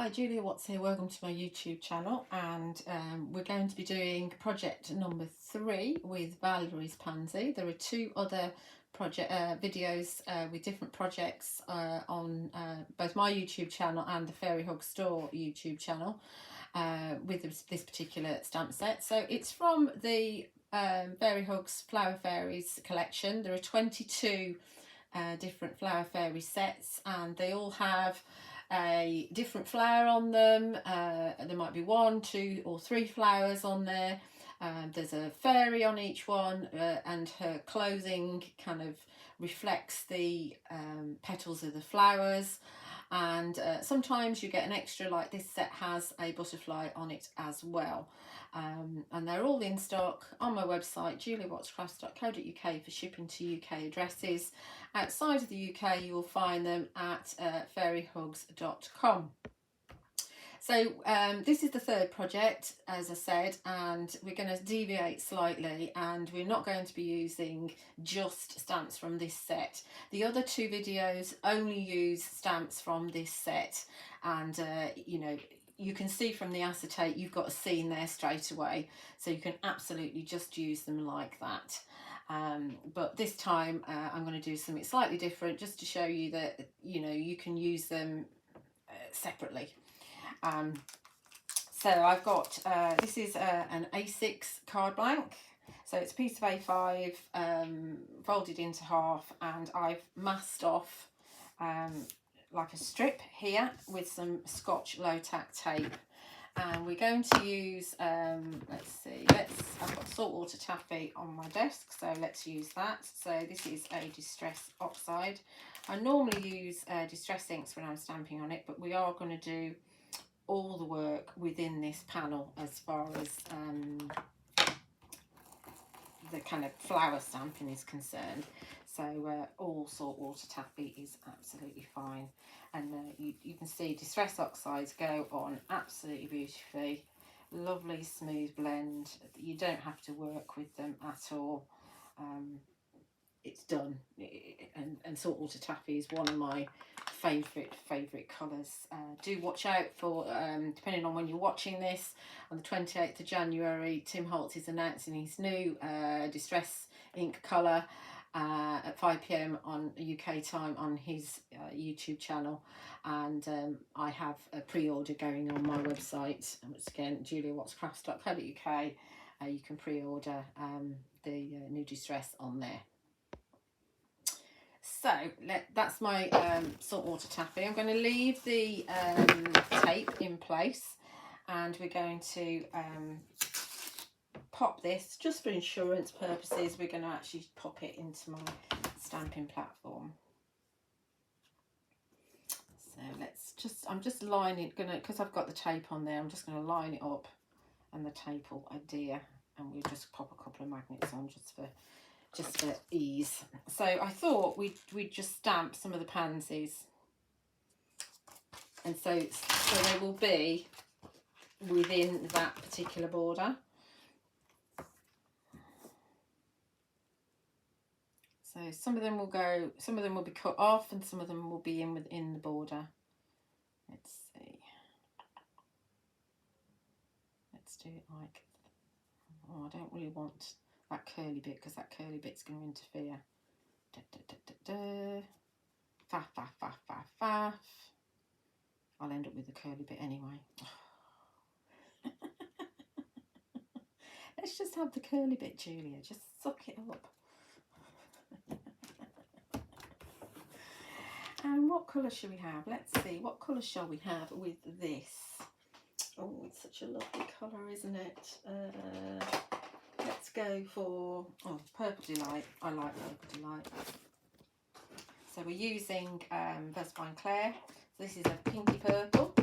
Hi, Julia Watts here. Welcome to my YouTube channel, and we're going to be doing project number 3 with Valerie's Pansy. There are 2 other project videos with different projects on both my YouTube channel and the Fairy Hug Store YouTube channel with this particular stamp set. So it's from the Fairy Hugs Flower Fairies collection. There are 22 different flower fairy sets, and they all have a different flower on them. There might be 1, 2 or 3 flowers on there. There's a fairy on each one, and her clothing kind of reflects the petals of the flowers. And sometimes you get an extra, like this set has a butterfly on it as well. And they're all in stock on my website, juliawattscrafts.co.uk, for shipping to UK addresses. Outside of the UK, you will find them at fairyhugs.com. So this is the 3rd project, as I said, and we're going to deviate slightly, and we're not going to be using just stamps from this set. The other 2 videos only use stamps from this set, and you know, you can see from the acetate you've got a scene there straight away, so you can absolutely just use them like that. But this time I'm going to do something slightly different, just to show you that, you know, you can use them separately. So I've got this is an A6 card blank, so it's a piece of A5 folded into half, and I've masked off like a strip here with some Scotch low tack tape, and we're going to use let's see, I've got saltwater taffy on my desk, so let's use that. So this is a Distress Oxide. I normally use Distress inks when I'm stamping on it, but we are going to do all the work within this panel as far as the kind of flower stamping is concerned. So all saltwater taffy is absolutely fine, and you can see Distress Oxides go on absolutely beautifully. Lovely smooth blend. You don't have to work with them at all. It's done. And saltwater taffy is one of my favourite colours. Do watch out for, depending on when you're watching this, on the 28th of January, Tim Holtz is announcing his new Distress ink colour at 5 PM on UK time on his YouTube channel, and I have a pre-order going on my website, which again, juliawattscrafts.co.uk. You can pre-order the new Distress on there. So that's my saltwater taffy. I'm going to leave the tape in place, and we're going to pop this, just for insurance purposes, we're going to actually pop it into my stamping platform. So I'm just lining, because I've got the tape on there, I'm just going to line it up, and the tape will adhere, and we'll just pop a couple of magnets on just for ease. So I thought we'd just stamp some of the pansies, and so they will be within that particular border. So some of them will be cut off, and some of them will be within the border. Let's see. Let's do it like, oh, I don't really want that curly bit, because that curly bit's going to interfere. Faff, faff, faff, faff, faff. I'll end up with the curly bit anyway. Let's just have the curly bit, Julia. Just suck it up. And what colour shall we have? Let's see. What colour shall we have with this? Oh, it's such a lovely colour, isn't it? Let's go for, oh, Purple Delight. I like Purple Delight. So we're using Versafine Clair. So this is a pinky purple.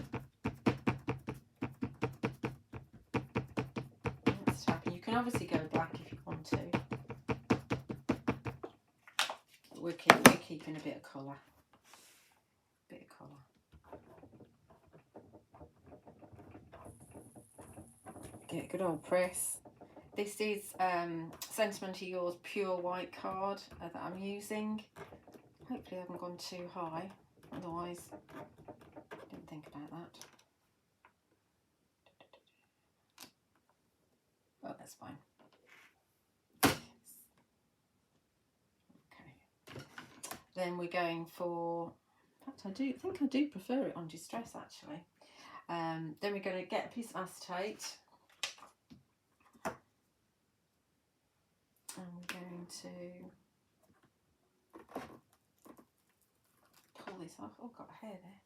Let's tap. You can obviously go black if you want to. But we're keeping a bit of colour. Get a good old press. This is Sentiment of Yours pure white card that I'm using. Hopefully I haven't gone too high, otherwise I didn't think about that. that's fine. Okay. Then we're going for, in fact, I think I do prefer it on distress actually. Then we're going to get a piece of acetate. And we're going to pull this off. Oh, got a hair there.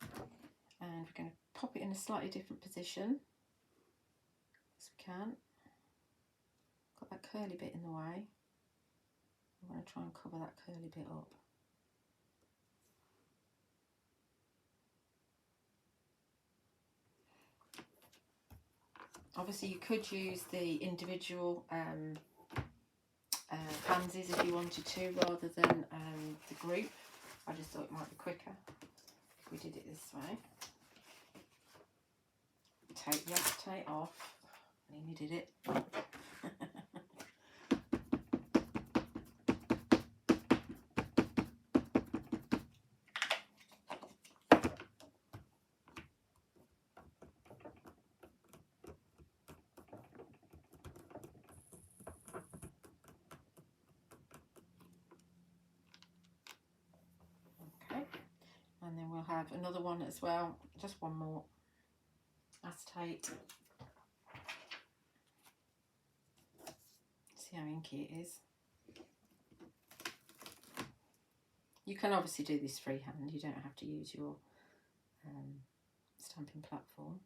And we're going to pop it in a slightly different position as we can. Got that curly bit in the way. I'm going to try and cover that curly bit up. Obviously you could use the individual pansies if you wanted to, rather than the group. I just thought it might be quicker if we did it this way. Take the acetate off. I nearly did it. And then we'll have another one as well, just one more acetate. See how inky it is. You can obviously do this freehand, you don't have to use your stamping platform.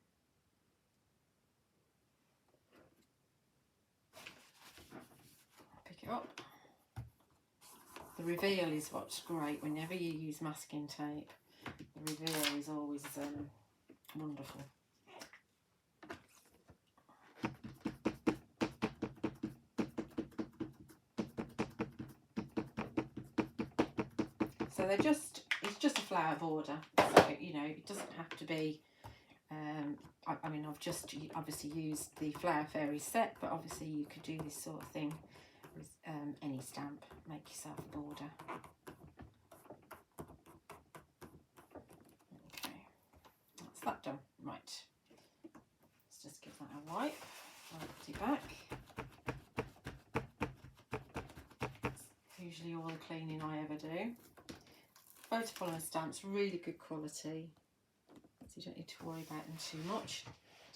Pick it up. The reveal is what's great whenever you use masking tape. The reveal is always wonderful. So it's just a flower border. So, you know, it doesn't have to be, I mean, I've just obviously used the Flower Fairy set, but obviously you could do this sort of thing with any stamp. Make yourself a border. Okay, that's that done. Right, let's just give that a wipe. I'll put it back. That's usually all the cleaning I ever do. Photopolymer stamps, really good quality, so you don't need to worry about them too much.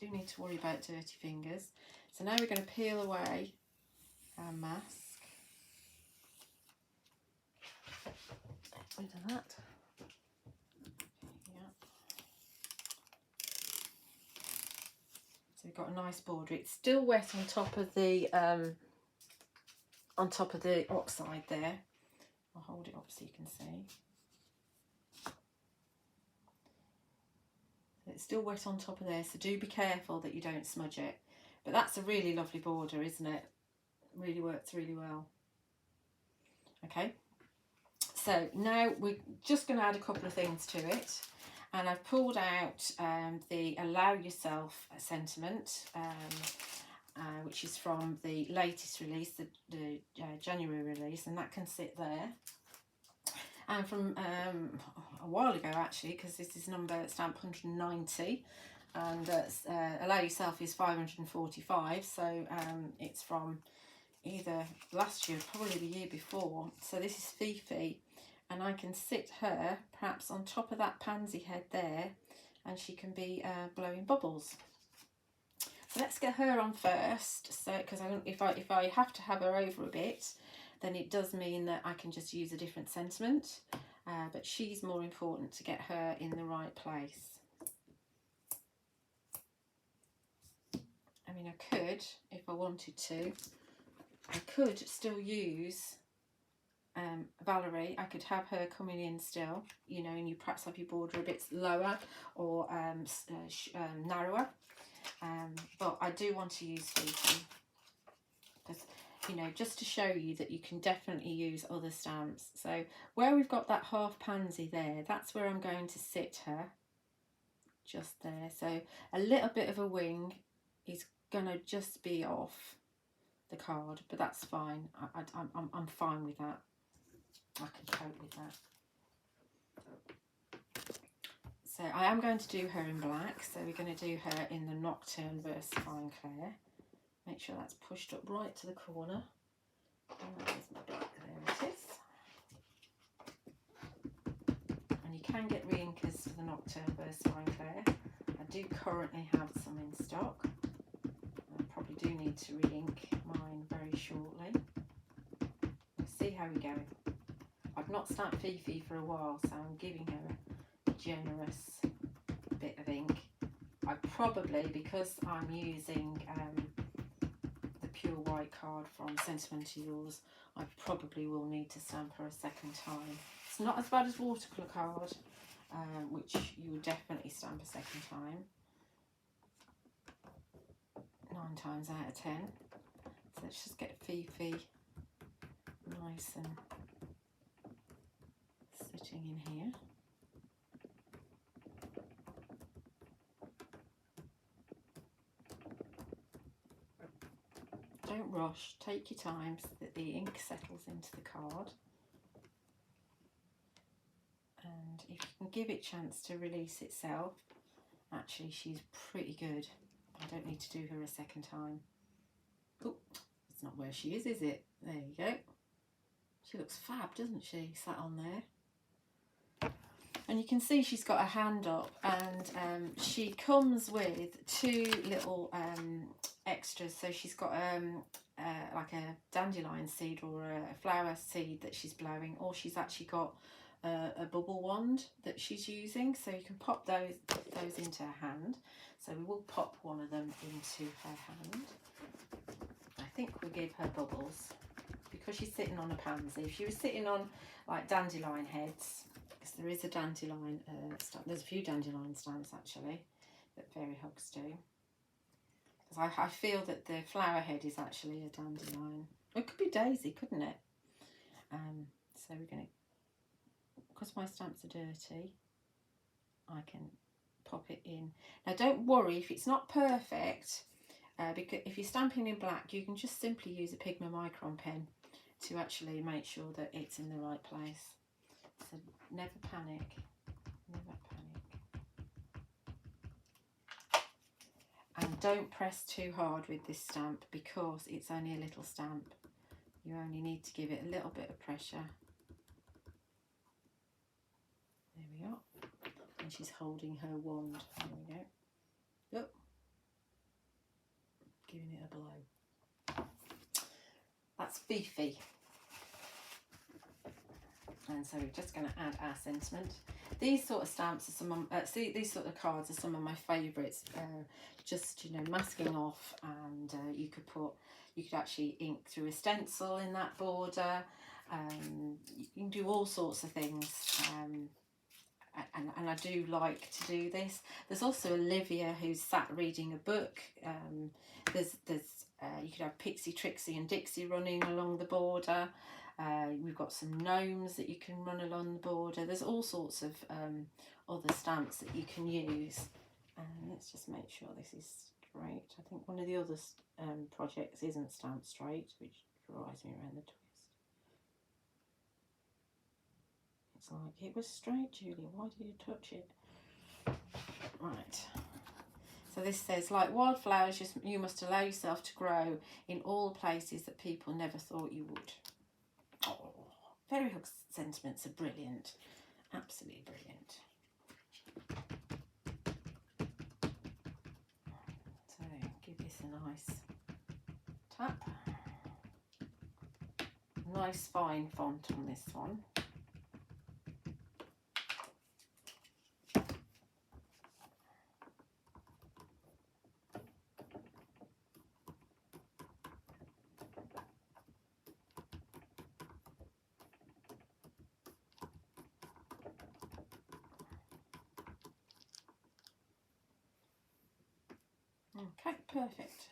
You do need to worry about dirty fingers. So now we're going to peel away our mask. Rid of that. Yeah. So we've got a nice border. It's still wet on top of the oxide there. I'll hold it up so you can see. It's still wet on top of there, so do be careful that you don't smudge it. But that's a really lovely border, isn't it? Really works really well. Okay, so now we're just going to add a couple of things to it. And I've pulled out the Allow Yourself sentiment, which is from the latest release, the January release, and that can sit there. And from a while ago actually, because this is stamp 190, and Allow Yourself is 545, so it's from either last year, probably the year before. So this is Fifi, and I can sit her perhaps on top of that pansy head there, and she can be blowing bubbles. So let's get her on first. So because if I have to have her over a bit, then it does mean that I can just use a different sentiment, but she's more important to get her in the right place. I mean, I could, if I wanted to, I could still use Valerie. I could have her coming in still, you know, and you perhaps have your border a bit lower or narrower, but I do want to use Fifi because, you know, just to show you that you can definitely use other stamps. So where we've got that half pansy there, that's where I'm going to sit her, just there. So a little bit of a wing is going to just be off the card, but that's fine. I'm fine with that. I can cope with that. So I am going to do her in black, so we're going to do her in the Nocturne versus Fine Clair. Make sure that's pushed up right to the corner. And there's my black, there it is. And you can get re-inkers for the Nocturne Spine Clair. I do currently have some in stock. I probably do need to re-ink mine very shortly. Let's see how we go. I've not stamped Fifi for a while, so I'm giving her a generous bit of ink. I probably, because I'm using the pure white card from Sentimental Yours, I probably will need to stamp her a second time. It's not as bad as watercolour card, which you would definitely stamp a second time. 9 times out of 10. So let's just get Fifi nice and sitting in here. Don't rush, take your time so that the ink settles into the card. And if you can give it a chance to release itself, actually she's pretty good. I don't need to do her a second time. Oh, it's not where she is it? There you go. She looks fab, doesn't she, sat on there? And you can see she's got a hand up, and she comes with 2 little extras. So she's got like a dandelion seed or a flower seed that she's blowing, or she's actually got a bubble wand that she's using. So you can pop those into her hand. So we will pop one of them into her hand. I think we'll give her bubbles because she's sitting on a pansy. If she was sitting on like dandelion heads, because there is a dandelion stamp, there's a few dandelion stamps actually that Fairy Hugs do. Because I feel that the flower head is actually a dandelion. It could be daisy, couldn't it? So we're going to, because my stamps are dirty, I can pop it in. Now don't worry if it's not perfect, because if you're stamping in black, you can just simply use a Pigma Micron pen to actually make sure that it's in the right place. So never panic, never panic. And don't press too hard with this stamp because it's only a little stamp. You only need to give it a little bit of pressure. There we are. And she's holding her wand. There we go. Look. Giving it a blow. That's Fifi. And so we're just going to add our sentiment. These sort of stamps are some of, these sort of cards are some of my favourites. Just, you know, masking off, and you could actually ink through a stencil in that border. You can do all sorts of things. And I do like to do this. There's also Olivia who's sat reading a book. You could have Pixie, Trixie and Dixie running along the border. We've got some gnomes that you can run along the border. There's all sorts of other stamps that you can use. Let's just make sure this is straight. I think one of the other projects isn't stamped straight, which drives me around the twist. It's like, it was straight, Julie, why did you touch it? Right. So this says, like wildflowers, you must allow yourself to grow in all places that people never thought you would. Oh, Fairy Hugs sentiments are brilliant. Absolutely brilliant. So give this a nice tap. Nice fine font on this one. Okay, perfect.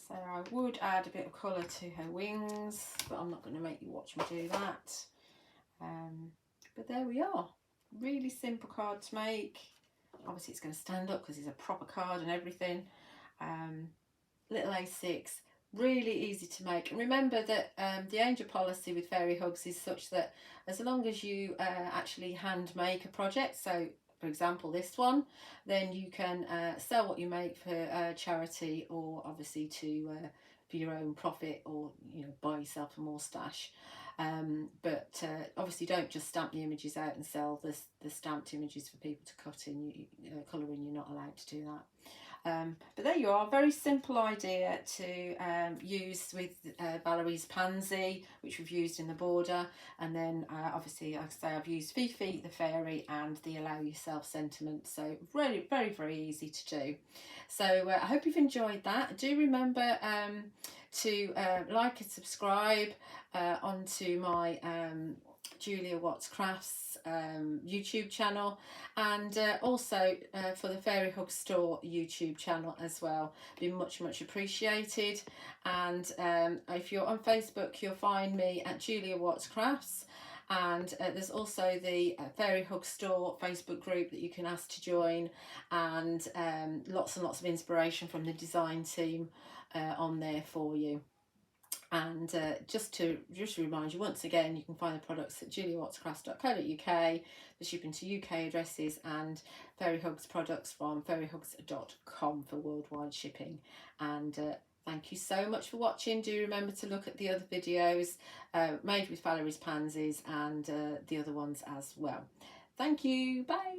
So I would add a bit of colour to her wings, but I'm not going to make you watch me do that. But there we are. Really simple card to make. Obviously it's going to stand up because it's a proper card and everything. Little A6, really easy to make. And remember that the angel policy with Fairy Hugs is such that as long as you actually hand make a project, so for example this one, then you can sell what you make for charity, or obviously to for your own profit, or buy yourself a more stash. But obviously don't just stamp the images out and sell the stamped images for people to cut in. Colour in, you're not allowed to do that. But there you are, very simple idea to use with Valerie's Pansy, which we've used in the border, and then obviously, like I say, I've used Fifi, the fairy, and the Allow Yourself sentiment, so really very easy to do. So I hope you've enjoyed that. Do remember to like and subscribe onto my Julia Watts Crafts YouTube channel, and also for the Fairy Hug Store YouTube channel as well. Be much appreciated. And if you're on Facebook, you'll find me at Julia Watts Crafts, and there's also the Fairy Hug Store Facebook group that you can ask to join, and lots of inspiration from the design team on there for you. And just to remind you once again, you can find the products at juliawattscrafts.co.uk, the shipping to UK addresses, and Fairy Hugs products from fairyhugs.com for worldwide shipping. And thank you so much for watching. Do remember to look at the other videos made with Valerie's Pansies, and the other ones as well. Thank you. Bye.